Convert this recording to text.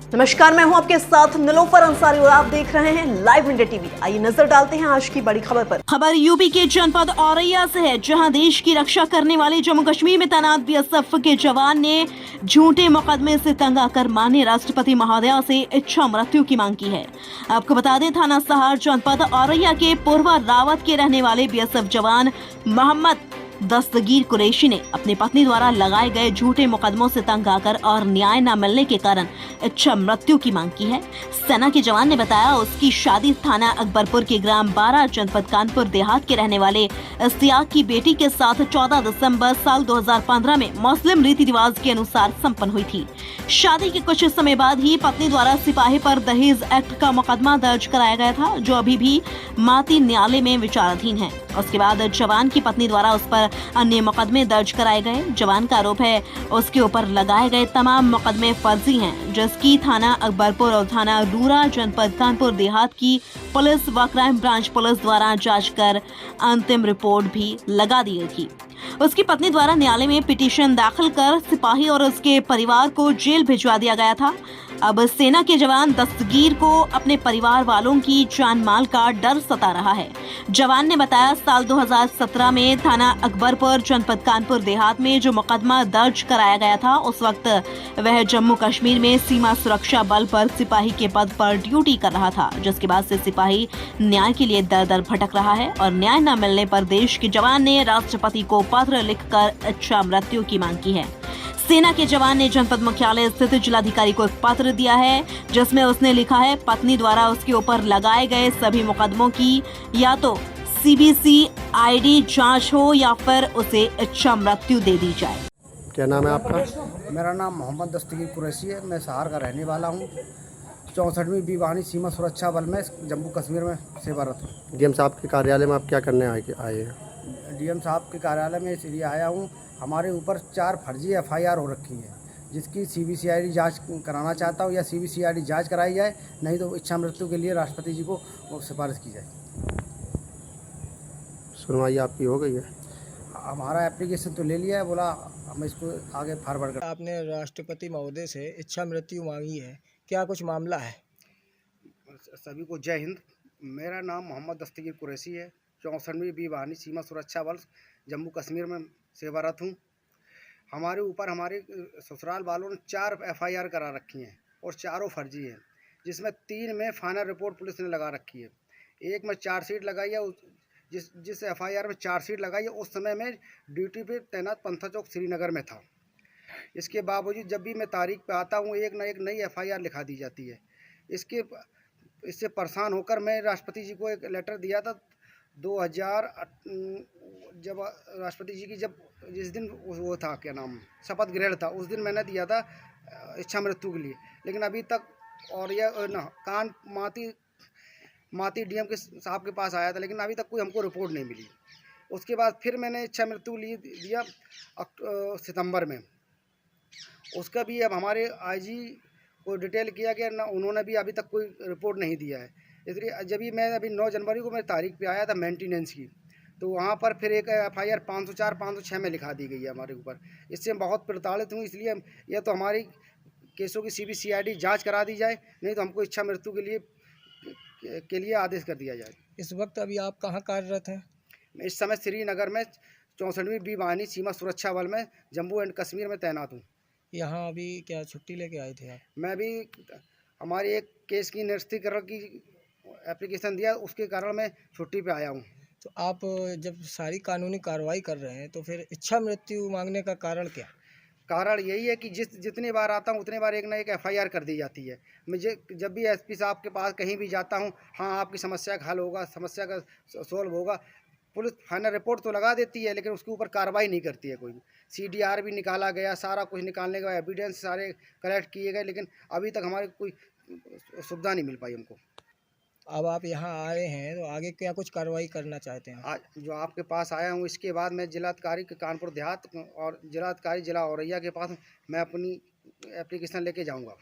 नमस्कार, मैं हूं आपके साथ निलोफर अंसारी और आप देख रहे हैं लाइव इंडिया टीवी। आइए नजर डालते हैं आज की बड़ी खबर पर। खबर यूपी के जनपद औरैया से है, जहां देश की रक्षा करने वाले जम्मू कश्मीर में तैनात बीएसएफ के जवान ने झूठे मुकदमे से तंग आकर माननीय राष्ट्रपति महोदया से इच्छा मृत्यु की मांग की है। आपको बता दें, थाना सहार जनपद औरैया के पूर्वा रावत के रहने वाले बीएसएफ जवान मोहम्मद दस्तगीर कुरैशी ने अपनी पत्नी द्वारा लगाए गए झूठे मुकदमों से तंग आकर और न्याय न मिलने के कारण इच्छा मृत्यु की मांग की है। सेना के जवान ने बताया, उसकी शादी थाना अकबरपुर के ग्राम 12 जनपद कानपुर देहात के रहने वाले इस्तियाक की बेटी के साथ 14 दिसंबर साल 2015 में मुस्लिम रीति रिवाज के अनुसार संपन्न हुई थी। शादी के कुछ समय बाद ही पत्नी द्वारा सिपाही पर दहेज एक्ट का मुकदमा दर्ज कराया गया था, जो अभी भी माती न्यायालय में विचाराधीन है। उसके बाद जवान की पत्नी द्वारा उस पर अन्य मुकदमे दर्ज कराए गए। जवान का आरोप है, उसके ऊपर लगाए गए तमाम मुकदमे फर्जी हैं, जिसकी थाना अकबरपुर और थाना रूरा जनपद कानपुर देहात की पुलिस व क्राइम ब्रांच पुलिस द्वारा जांच कर अंतिम रिपोर्ट भी लगा दी गई थी। उसकी पत्नी द्वारा न्यायालय में पिटीशन दाखिल कर सिपाही और उसके परिवार को जेल भिजवा दिया गया था। अब सेना के जवान दस्तगीर को अपने परिवार वालों की जान माल का डर सता रहा है। जवान ने बताया, साल 2017 में थाना अकबरपुर जनपद कानपुर देहात में जो मुकदमा दर्ज कराया गया था, उस वक्त वह जम्मू कश्मीर में सीमा सुरक्षा बल पर सिपाही के पद पर ड्यूटी कर रहा था, जिसके बाद से सिपाही न्याय के लिए दर दर भटक रहा है और न्याय न मिलने पर देश के जवान ने राष्ट्रपति को पत्र लिखकर इच्छा मृत्यु की मांग की है। सेना के जवान ने जनपद मुख्यालय स्थित जिलाधिकारी को एक पत्र दिया है, जिसमें उसने लिखा है, पत्नी द्वारा उसके ऊपर लगाए गए सभी मुकदमों की या तो CBCID जांच हो या फिर उसे इच्छा मृत्यु दे दी जाए। क्या नाम है आपका? मेरा नाम मोहम्मद दस्तगीर कुरैशी है। मैं सहार का रहने वाला हूँ। 64वीं बीवानी सीमा सुरक्षा बल में जम्मू कश्मीर में सेवारत हूँ। डीएम साहब के कार्यालय में आप क्या करने आए हैं? डीएम साहब के कार्यालय में इसलिए आया हूँ, हमारे ऊपर 4 फर्जी FIR हो रखी हैं, जिसकी CBCID जांच कराना चाहता हूँ, या CBCID जांच कराई जाए, नहीं तो इच्छा मृत्यु के लिए राष्ट्रपति जी को सिफारिश की जाए। सुनवाई आपकी हो गई है? हमारा एप्लीकेशन तो ले लिया है, बोला हम इसको आगे फॉरवर्ड कर। आपने राष्ट्रपति महोदय से इच्छा मृत्यु मांगी है, क्या कुछ मामला है? सभी को जय हिंद। मेरा नाम मोहम्मद दस्तगीर कुरैशी है। 64वीं बीवानी सीमा सुरक्षा बल जम्मू कश्मीर में सेवारत हूँ। हमारे ऊपर हमारे ससुराल वालों ने 4 FIR करा रखी हैं और चारों फर्जी हैं, जिसमें 3 में फाइनल रिपोर्ट पुलिस ने लगा रखी है। एक में चार्जशीट लगाई है, जिस FIR में चार्जशीट लगाई है उस समय में ड्यूटी पे तैनात पंथा चौक श्रीनगर में था। इसके बावजूद जब भी मैं तारीख पे आता हूँ, एक न एक नई FIR लिखा दी जाती है। इससे परेशान होकर मैं राष्ट्रपति जी को एक लेटर दिया था 2000, जब राष्ट्रपति जी की जिस दिन वो था, क्या नाम, शपथ ग्रहण था, उस दिन मैंने दिया था इच्छा मृत्यु के लिए। लेकिन अभी तक, और यह कान माती डीएम के साहब के पास आया था, लेकिन अभी तक कोई हमको रिपोर्ट नहीं मिली। उसके बाद फिर मैंने इच्छा मृत्यु दिया सितंबर में। उसका भी अब हमारे IG को डिटेल किया गया ना, उन्होंने भी अभी तक कोई रिपोर्ट नहीं दिया है। इसलिए जब भी मैं अभी 9 जनवरी को मैं तारीख पे आया था मेंटेनेंस की, तो वहाँ पर फिर एक FIR 504, 506 में लिखा दी गई है हमारे ऊपर। इससे मैं बहुत प्रताड़ित हूँ। इसलिए यह तो हमारी केसों की CBCID जांच करा दी जाए, नहीं तो हमको इच्छा मृत्यु के लिए आदेश कर दिया जाए। इस वक्त अभी आप कहाँ कार्यरत हैं? मैं इस समय श्रीनगर में 64वीं बीवानी सीमा सुरक्षा बल में जम्मू एंड कश्मीर में तैनात हूँ। यहाँ अभी क्या छुट्टी लेके आए थे आप? मैं भी हमारी एक केस की निरस्तीकरण की एप्लीकेशन दिया, उसके कारण मैं छुट्टी पे आया हूँ। तो आप जब सारी कानूनी कार्रवाई कर रहे हैं, तो फिर इच्छा मृत्यु मांगने का कारण क्या? कारण यही है कि जितनी बार आता हूँ उतनी बार एक ना एक FIR कर दी जाती है। मुझे जब भी SP साहब के पास कहीं भी जाता हूँ, हाँ आपकी समस्या का हल होगा, समस्या का सोल्व होगा, पुलिस फाइनल रिपोर्ट तो लगा देती है, लेकिन उसके ऊपर कार्रवाई नहीं करती है कोई। CDR भी निकाला गया, सारा कुछ निकालने के बाद एविडेंस सारे कलेक्ट किए गए, लेकिन अभी तक हमारे कोई सुविधा नहीं मिल पाई हमको। अब आप यहाँ आए हैं, तो आगे क्या कुछ कार्रवाई करना चाहते हैं? आज जो आपके पास आया हूँ, इसके बाद मैं जिलाधिकारी कानपुर देहात और जिलाधिकारी जिला औरैया के पास मैं अपनी एप्लीकेशन लेके जाऊँगा।